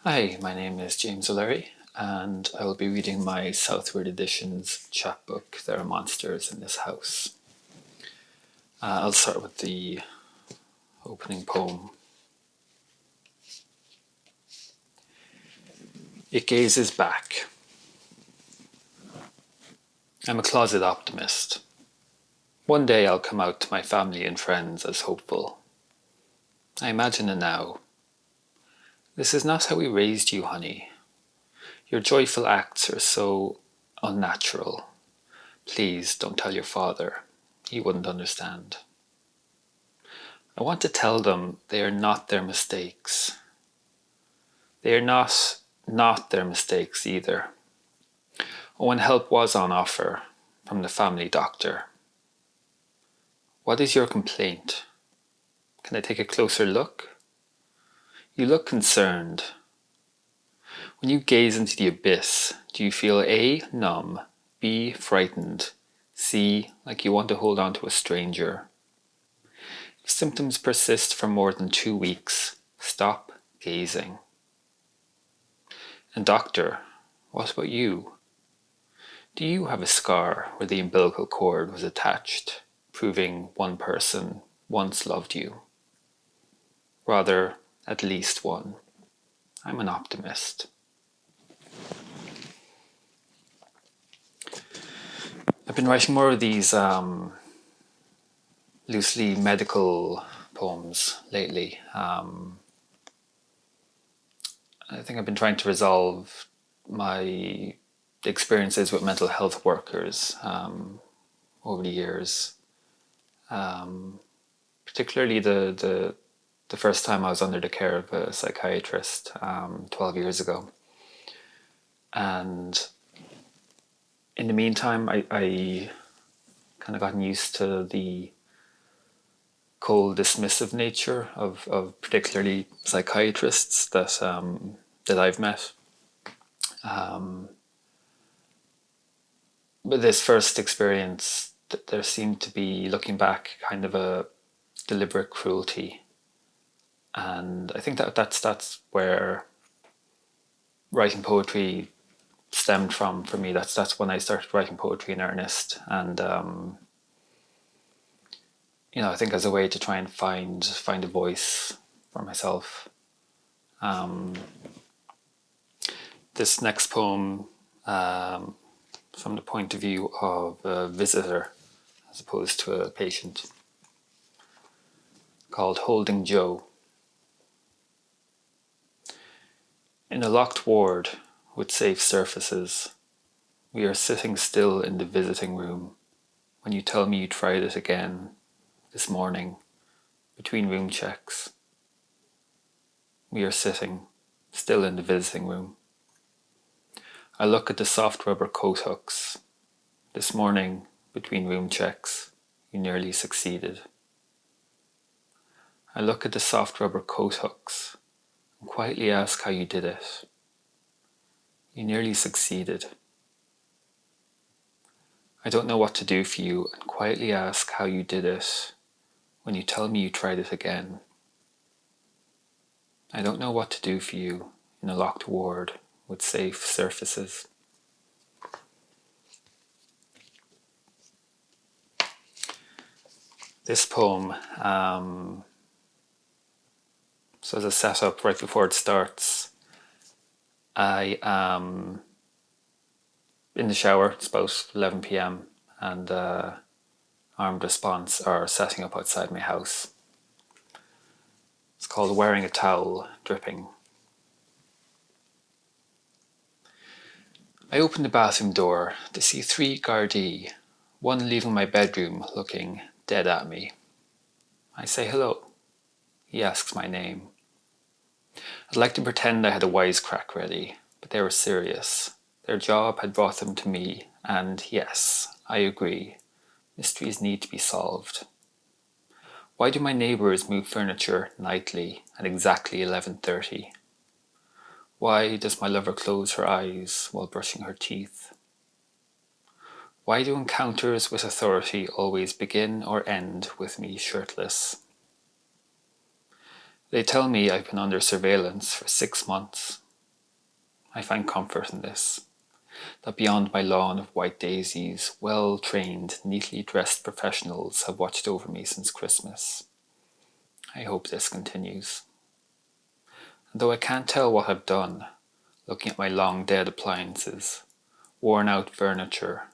Hi, my name is James O'Leary, and I will be reading my Southword edition's chapbook, There Are Monsters in This House. I'll start with the opening poem. It gazes back. I'm a closet optimist. One day I'll come out to my family and friends as hopeful. I imagine it now. This is not how we raised you, honey. Your joyful acts are so unnatural. Please don't tell your father. He wouldn't understand. I want to tell them they are not their mistakes. They are not their mistakes either. Oh, and help was on offer from the family doctor. What is your complaint? Can I take a closer look? You look concerned. When you gaze into the abyss, do you feel A, numb, B, frightened, C, like you want to hold on to a stranger? If symptoms persist for more than 2 weeks, stop gazing. And doctor, what about you? Do you have a scar where the umbilical cord was attached, proving one person once loved you? Rather, at least one. I'm an optimist. I've been writing more of these loosely medical poems lately. I think I've been trying to resolve my experiences with mental health workers over the years. Particularly the first time I was under the care of a psychiatrist 12 years ago. And in the meantime, I kind of gotten used to the cold, dismissive nature of particularly psychiatrists that I've met. But this first experience, there seemed to be, looking back, kind of a deliberate cruelty. And I think that's where writing poetry stemmed from for me. That's when I started writing poetry in earnest. And I think as a way to try and find a voice for myself. This next poem, from the point of view of a visitor as opposed to a patient, called Holding Joe. In a locked ward with safe surfaces, we are sitting still in the visiting room when you tell me you tried it again this morning between room checks. We are sitting still in the visiting room. I look at the soft rubber coat hooks. This morning, between room checks, you nearly succeeded. I look at the soft rubber coat hooks and quietly ask how you did it. You nearly succeeded. I don't know what to do for you and quietly ask how you did it when you tell me you tried it again. I don't know what to do for you in a locked ward with safe surfaces. This poem, so as a setup right before it starts, I am in the shower. It's about 11 p.m. and armed response are setting up outside my house. It's called Wearing a Towel, Dripping. I open the bathroom door to see 3 Gardaí, one leaving my bedroom looking dead at me. I say hello. He asks my name. I'd like to pretend I had a wisecrack ready, but they were serious. Their job had brought them to me, and yes, I agree, mysteries need to be solved. Why do my neighbours move furniture nightly at exactly 11:30? Why does my lover close her eyes while brushing her teeth? Why do encounters with authority always begin or end with me shirtless? They tell me I've been under surveillance for 6 months. I find comfort in this, that beyond my lawn of white daisies, well-trained, neatly dressed professionals have watched over me since Christmas. I hope this continues. And though I can't tell what I've done, looking at my long dead appliances, worn out furniture,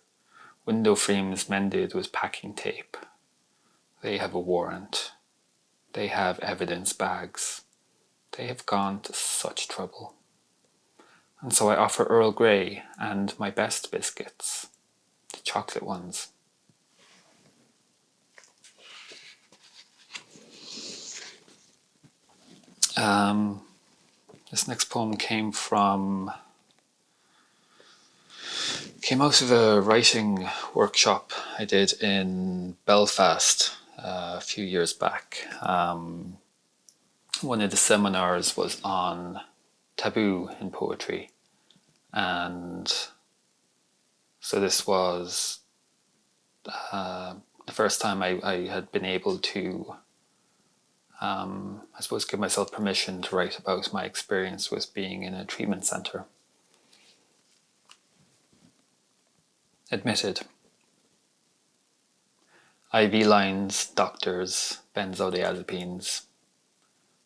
window frames mended with packing tape, they have a warrant. They have evidence bags. They have gone to such trouble. And so I offer Earl Grey and my best biscuits, the chocolate ones. This next poem came out of a writing workshop I did in Belfast a few years back. One of the seminars was on taboo in poetry, and so this was the first time I had been able to, I suppose, give myself permission to write about my experience with being in a treatment centre. Admitted. IV lines, doctors, benzodiazepines,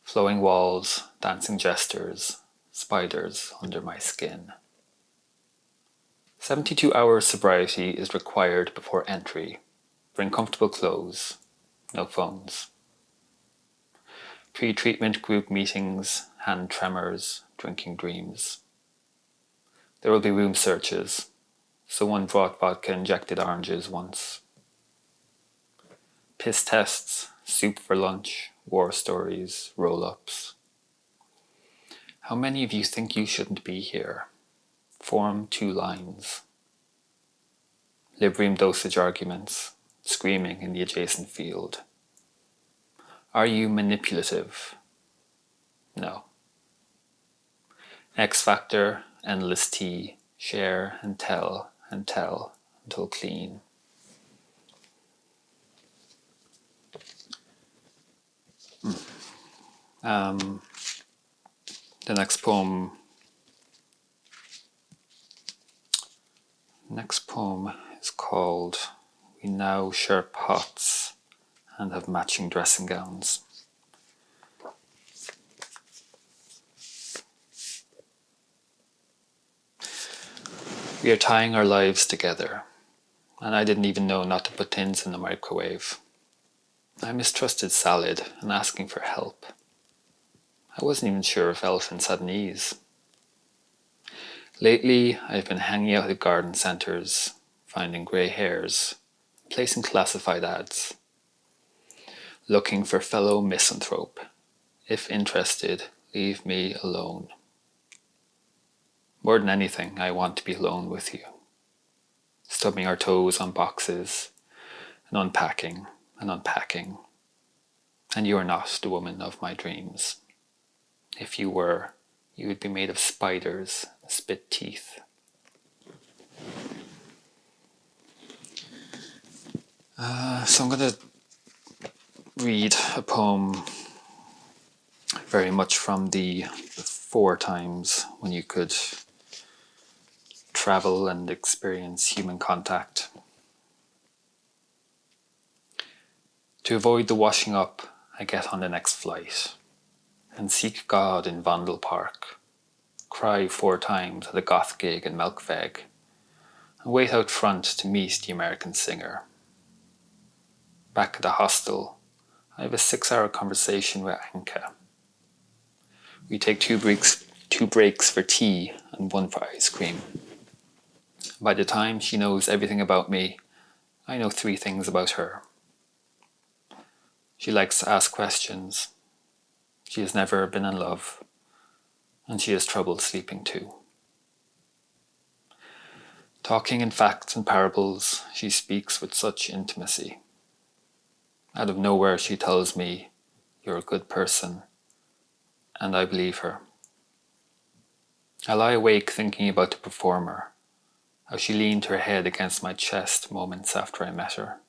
flowing walls, dancing gestures, spiders under my skin. 72 hours sobriety is required before entry. Bring comfortable clothes, no phones. Pre-treatment group meetings, hand tremors, drinking dreams. There will be room searches. Someone brought vodka-injected oranges once. Piss tests, soup for lunch, war stories, roll-ups. How many of you think you shouldn't be here? Form 2 lines. Librium dosage arguments, screaming in the adjacent field. Are you manipulative? No. X Factor, endless tea, share and tell until clean. The next poem is called We Now Share Pots and Have Matching Dressing Gowns. We are tying our lives together, and I didn't even know not to put tins in the microwave. I mistrusted salad and asking for help. I wasn't even sure if elephants had knees. Lately, I've been hanging out at garden centres, finding grey hairs, placing classified ads, looking for fellow misanthrope. If interested, leave me alone. More than anything, I want to be alone with you. Stubbing our toes on boxes, and unpacking and unpacking. And you are not the woman of my dreams. If you were, you would be made of spiders, spit teeth. So I'm going to read a poem very much from the 4 times when you could travel and experience human contact. To avoid the washing up, I get on the next flight and seek God in Vondel Park, cry 4 times at a goth gig in Melkveg, and wait out front to meet the American singer. Back at the hostel, I have a 6-hour conversation with Anka. We take 2 breaks for tea and 1 for ice cream. By the time she knows everything about me, I know 3 things about her. She likes to ask questions. She has never been in love, and she has trouble sleeping too. Talking in facts and parables, she speaks with such intimacy. Out of nowhere she tells me, "You're a good person," and I believe her. I lie awake thinking about the performer, how she leaned her head against my chest moments after I met her.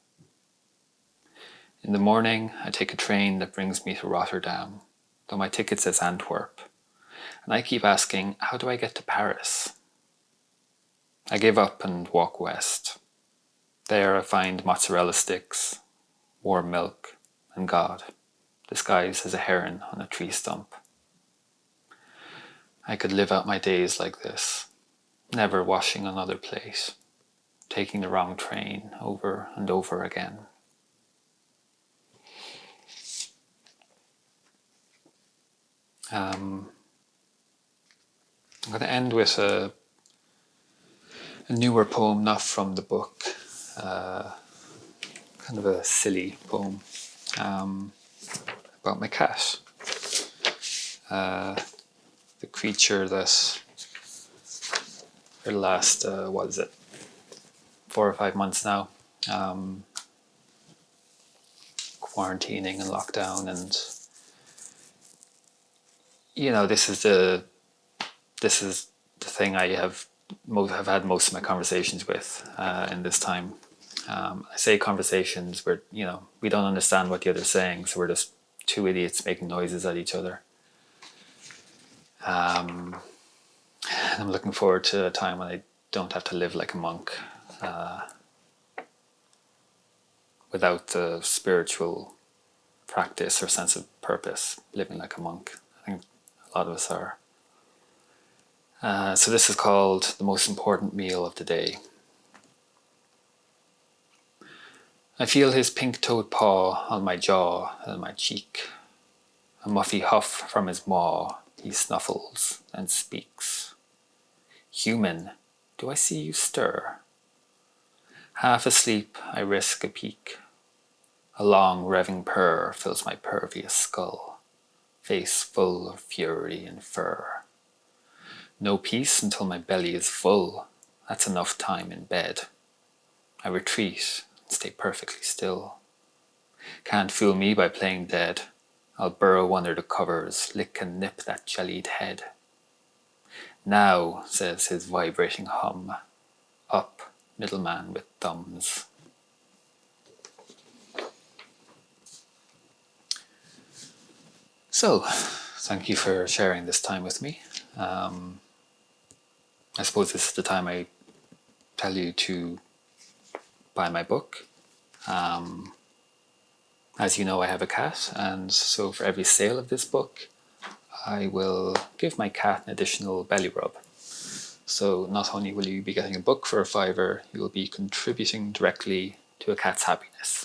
In the morning, I take a train that brings me to Rotterdam, though my ticket says Antwerp, And I keep asking, how do I get to Paris? I give up and walk west. There I find mozzarella sticks, warm milk, and God, disguised as a heron on a tree stump. I could live out my days like this, never washing another plate, taking the wrong train over and over again. I'm going to end with a newer poem, not from the book, kind of a silly poem about my cat. The creature that for the last, 4 or 5 months now, quarantining and lockdown, and this is the thing I have had most of my conversations with in this time. I say conversations where we don't understand what the other's saying, so we're just two idiots making noises at each other. And I'm looking forward to a time when I don't have to live like a monk, without the spiritual practice or sense of purpose, living like a monk. I think a lot of us are. So this is called The Most Important Meal of the Day. I feel his pink-toed paw on my jaw and my cheek. A muffy huff from his maw, he snuffles and speaks. Human, do I see you stir? Half asleep, I risk a peek. A long revving purr fills my pervious skull, face full of fury and fur. No peace until my belly is full. That's enough time in bed. I retreat and stay perfectly still. Can't fool me by playing dead. I'll burrow under the covers, lick and nip that jellied head. Now, says his vibrating hum, up, middleman with thumbs. So, thank you for sharing this time with me. I suppose this is the time I tell you to buy my book. As you know, I have a cat, and so for every sale of this book, I will give my cat an additional belly rub. So not only will you be getting a book for a £5, you will be contributing directly to a cat's happiness.